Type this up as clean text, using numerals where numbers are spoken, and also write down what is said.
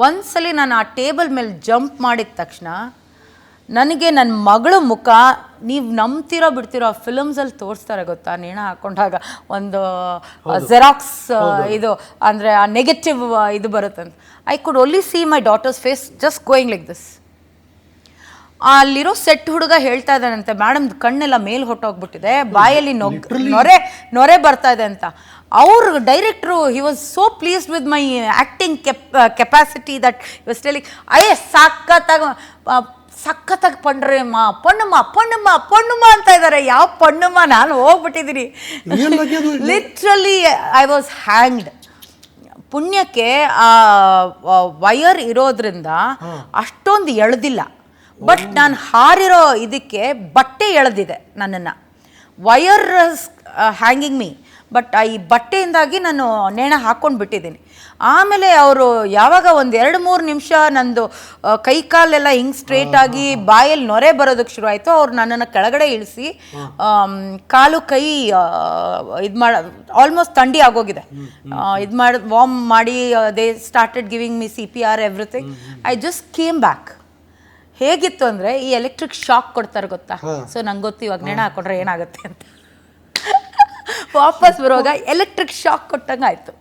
ಒಂದ್ಸಲಿ ನಾನು ಆ ಟೇಬಲ್ ಮೇಲೆ ಜಂಪ್ ಮಾಡಿದ ತಕ್ಷಣ ನನಗೆ ನನ್ನ ಮಗಳ ಮುಖ ನೀವು ನಂಬ್ತಿರೋ ಬಿಡ್ತಿರೋ ಫಿಲಮ್ಸಲ್ಲಿ ತೋರಿಸ್ತಾರೆ ಗೊತ್ತಾ, ನೇಣ ಹಾಕೊಂಡಾಗ ಒಂದು ಜೆರಾಕ್ಸ್ ಇದು ಅಂದರೆ ಆ ನೆಗೆಟಿವ್ ಇದು ಬರುತ್ತಂತ. I could only see my daughter's face just going like this. ಅಲ್ಲಿರೋ ಸೆಟ್ ಹುಡುಗ ಹೇಳ್ತಾ ಇದ್ದಾನಂತೆ, ಮೇಡಮ್ ಕಣ್ಣೆಲ್ಲ ಮೇಲ್ ಹೊಟ್ಟೋಗ್ಬಿಟ್ಟಿದೆ, ಬಾಯಲ್ಲಿ ನೊರೆ ಬರ್ತಾ ಇದೆ ಅಂತ. ಅವ್ರು director he was so pleased with my acting capacity that was telling ಸಖತ್ತಾಗಿ ಪಣ್ಣಮ್ಮ ಅಂತ ಇದ್ದಾರೆ. ಯಾವ ಪಣ್ಣಮ್ಮ, ನಾನು ಹೋಗ್ಬಿಟ್ಟಿದ್ದೀನಿ. Literally I was hanged. ಪುಣ್ಯಕ್ಕೆ ಆ ವಯರ್ ಇರೋದ್ರಿಂದ ಅಷ್ಟೊಂದು ಎಳೆದಿಲ್ಲ, ಬಟ್ ನಾನು ಹಾರಿರೋ ಇದಕ್ಕೆ ಬಟ್ಟೆ ಎಳೆದಿದೆ ನನ್ನನ್ನು. ವಯರ್ ಹ್ಯಾಂಗಿಂಗ್ ಮೀ, ಬಟ್ ಈ ಬಟ್ಟೆಯಿಂದಾಗಿ ನಾನು ನೇಣ ಹಾಕ್ಕೊಂಡು ಬಿಟ್ಟಿದ್ದೀನಿ. ಆಮೇಲೆ ಅವರು ಯಾವಾಗ ಒಂದು 2-3 ನಿಮಿಷ ನಂದು ಕೈ ಕಾಲೆಲ್ಲ ಹಿಂಗೆ ಸ್ಟ್ರೇಟ್ ಆಗಿ ಬಾಯಲ್ಲಿ ನೊರೆ ಬರೋದಕ್ಕೆ ಶುರು ಆಯಿತು. ಅವ್ರು ನನ್ನನ್ನು ಕೆಳಗಡೆ ಇಳಿಸಿ ಕಾಲು ಕೈ ಇದು ಮಾಡಿ ಆಲ್ಮೋಸ್ಟ್ ಥಂಡಿ ಆಗೋಗಿದೆ, ಇದು ಮಾಡಿ ವಾರ್ಮ್ ಮಾಡಿ they started giving me CPR everything. I just came back. ಹೇಗಿತ್ತು ಅಂದರೆ ಈ ಎಲೆಕ್ಟ್ರಿಕ್ ಶಾಕ್ ಕೊಡ್ತಾರೆ ಗೊತ್ತಾ, ಸೊ ನಂಗೆ ಗೊತ್ತು ಇವಾಗ ನೇಣ ಹಾಕೊಂಡ್ರೆ ಏನಾಗುತ್ತೆ ಅಂತ. ವಾಪಸ್ ಬರುವಾಗ ಎಲೆಕ್ಟ್ರಿಕ್ ಶಾಕ್ ಕೊಟ್ಟಂಗೆ ಆಯಿತು.